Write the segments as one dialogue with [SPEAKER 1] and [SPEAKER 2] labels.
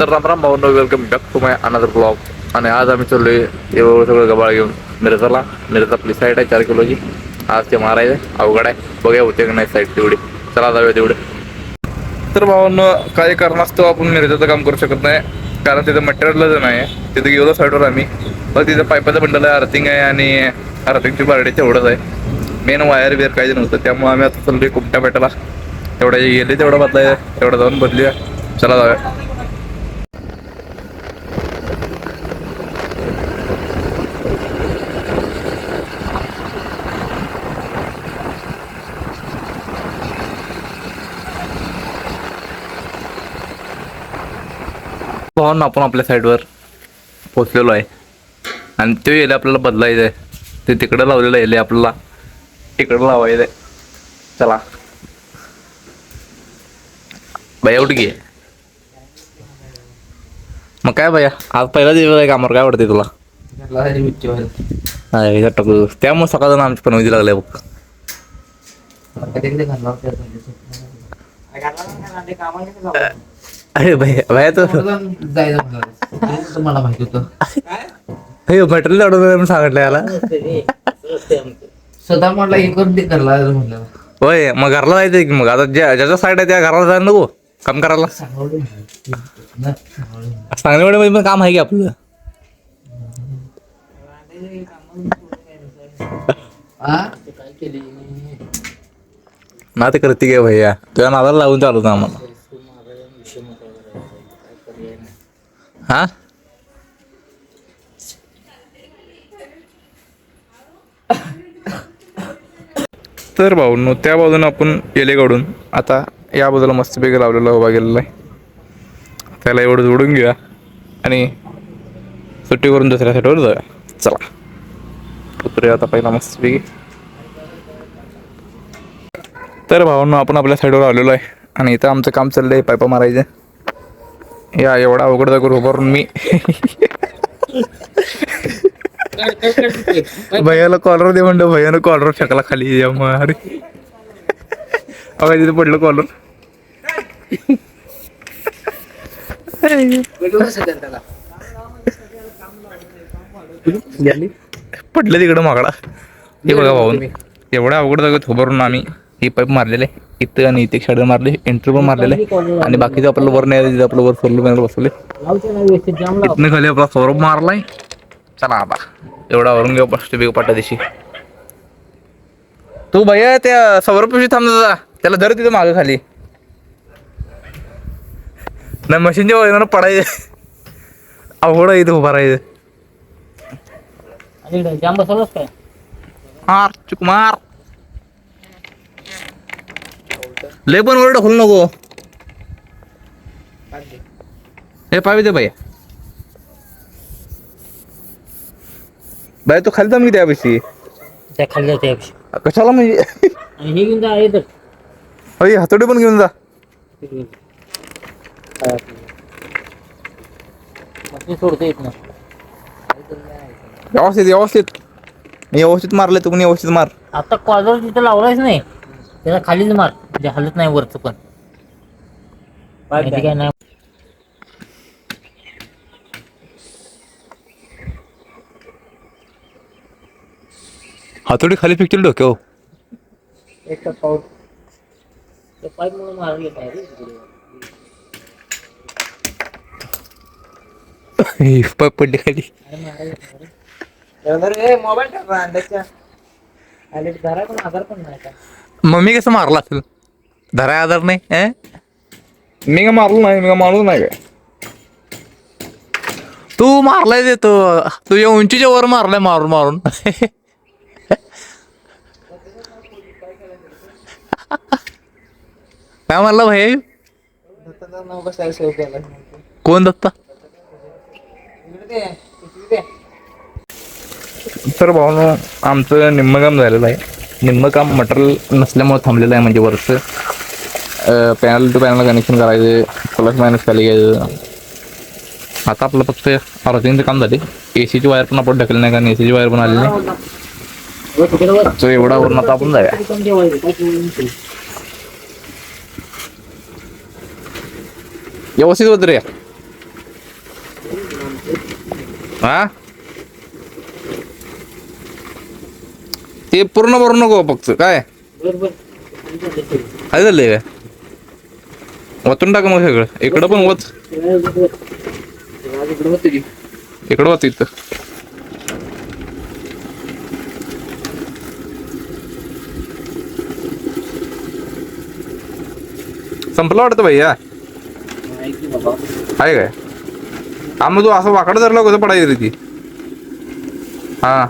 [SPEAKER 1] तर राम भावनो, welcome back to my another blog. आणि आज आम्ही चाललोय एवढं सगळं गबाळ घेऊन मिरजला. मिरज आपली साईड आहे 4 किलोची. आज ते मारायचं अवघड आहे, बघूया होते का नाही साईड तेवढी. चला जाऊया तेवढे. तर भावांनो, काही कारणास्तव आपण मिरजेचं काम करू शकत नाही, कारण तिथं मटेरियलच नाही. तिथे गेलो साईडवर आम्ही, तर तिथं पाईपाचं बंडल आहे, अर्थिंग आहे आणि अर्थिंगची बारडी तेवढंच आहे. मेन वायर बिअर काही नव्हतं, त्यामुळे आम्ही आता चाललोय कुपट्या पेटाला. तेवढ्या गेले तेवढं बदलाय, तेवढं जाऊन बदलूया. चला जाऊया. भावून आपण आपल्या साईडवर पोचलेलो आहे आणि ते येले आपल्याला बदलायचं आहे. ते तिकडं लावलेलं येले आपल्याला इकडं लावायचं आहे. चला भैया उठ घे. मग काय भैया, आज पहिला दिवस आहे कामावर, काय वाटते तुला? टाकू त्यामुळे सकाळ आमची पनवती लागले बघ. अरे भैया भैया तो
[SPEAKER 2] तुम्हाला माहिती होतं
[SPEAKER 1] मटेरियल ऑर्डर सांगितलं याला.
[SPEAKER 2] स्वतः म्हटलं हे करून ते करला म्हटलं.
[SPEAKER 1] होय, मग घरला जायचं की. मग आता ज्याच्या साईड आहे त्या घराला जायला नको काम करायला. सांगलीवाडी मध्ये पण काम आहे की आपलं. ना ते करते काय भैया, तुझ्या नादाला लावून चालू ना आम्हाला. हा तर भाऊ त्या बाजून आपण गेले काढून आता या बाजूला मस्तपैकी लावलेला उभा गेलेला आहे. त्याला एवढं जोडून घेऊया आणि सुट्टी करून दुसऱ्या साईडवर जाऊया. चला उतरूया आता पहिला मस्तपैकी. तर भावांनो, आपण आपल्या साईडवर आलेलो आहे आणि इथं आमचं काम चाललंय पाईपा मारायचं. या एवढा अवघड जागेवर उभारून मी भैयाला कॉलर दे म्हणतो, भैयानं कॉलर फेकला खाली. अरे तिथे पडलं कॉलर. पडलं तिकडं माकडा. हे बघा भाऊ, एवढ्या अवघड जागेत उभारून आम्ही ही पाईप मारलेले इथं आणि इथे शाडे मारले, एंट्री पण मारलेले आणि बाकीचं आपल्याला वर नाही, तिथे आपलं वर सोडलं पॅनल बसवले. इथनं खाली आपला सौरभ मारलाय. चला आता एवढा वरून घेऊ फस्ट बेग पाटा दिशी. तू भैया त्या सौरभशी थांब जा, त्याला धर तिथं मागं खाली. नाही मशीनच्या वजनानं पडायचं अवघड आहे इथं उभा राहायचं. मार चुक मार, लय पण वर ढकलू नको. हे पाहिजे भैया, बाय तू खाली थांब की त्यापेक्षा.
[SPEAKER 2] त्या खाली जाते
[SPEAKER 1] कशाला म्हणजे
[SPEAKER 2] आणि हे घेऊन जा येत
[SPEAKER 1] अरे हातोडी पण घेऊन जा.
[SPEAKER 2] सोडता येत ना.
[SPEAKER 1] व्यवस्थित व्यवस्थित मी व्यवस्थित मारले, तू पण व्यवस्थित मार.
[SPEAKER 2] आता कॉलर तिथं लावलायच नाही, त्याला खालीच मार म्हणजे हलत नाही वरचं पण. काय नाही
[SPEAKER 1] हातोडी खाली फेकतील डोक्यावर.
[SPEAKER 2] एक पाऊल पाईप म्हणून मारले काय
[SPEAKER 1] पाईप पडली खाली.
[SPEAKER 2] मोबाईल टाका अंड्याच्या घरा पण आधार पण नाही का.
[SPEAKER 1] मम्मी कसं मारला असेल, धराय आधार नाही. मी का मारलो नाही, मी का मारलो नाही काय. तू मारलाय देतो, तुझ्या उंचीच्या वर मारलाय मारून मारून. काय मारला भाई, कोण दत्ता. तर भाऊ आमचं निम्म काम झालेलं आहे. निम्म काम मटेरियल नसल्यामुळे थांबलेलं आहे, म्हणजे वरचं पॅनल टू पॅनल कनेक्शन करायचं, प्लस मायनस खाली घ्यायचं. आता आपलं फक्त अर्थिंगचं काम झाले. एसीची वायर पण आपण ढकलली नाही, कारण एसीची वायर पण आली नाही. तो एवढा वरून आता आपण जाऊया. व्यवस्थित होत रे. हा ते पूर्ण भरू नको फक्त काय
[SPEAKER 2] बरोबर
[SPEAKER 1] काय झालंय काय वतून टाक मग सगळं इकडं पण वत इकडं वत इथं संपलं वाटतं भैया आहे काय हा मग तू असं वाकडं धरला कसं पडायचं रे ती हा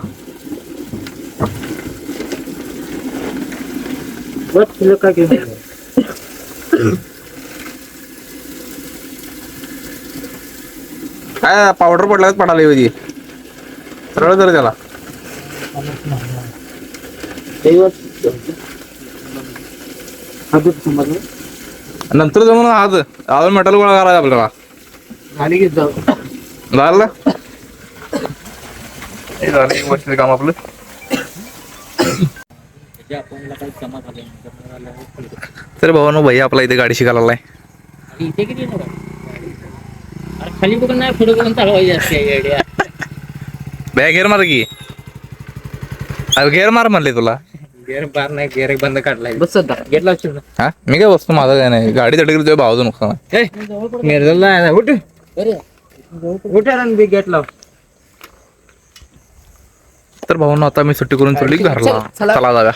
[SPEAKER 2] काय केलं
[SPEAKER 1] काय पावडर पडल्याच पडायला होती सरळ धर त्याला नंतर जमून आज अजून मेटल गोळा करायचा आपल्याला
[SPEAKER 2] खाली घेत जाऊ
[SPEAKER 1] झालं हे झालं एक वर्षाचं काम आपलं तर भावानो भैया आपला इथे गाडी शिकायला आलाय
[SPEAKER 2] इथे किती अरे खाली बघून नाही पुढे बघून चालवायची असते आयडिया
[SPEAKER 1] भैया गेअर मार की अरे गेअर मार म्हणले तुला
[SPEAKER 2] गेअर बार नाही गेअर बंद काढलाय बस गेट लावशील ना
[SPEAKER 1] हा मी काय बसतो माझं काय नाही गाडी तडकली तुझ्या भावाचं नुकसान आहे
[SPEAKER 2] मिरजला उठ उठ बी गेट लाव
[SPEAKER 1] तर भावांनो आता मी सुट्टी करून चढली घरला चला जाऊया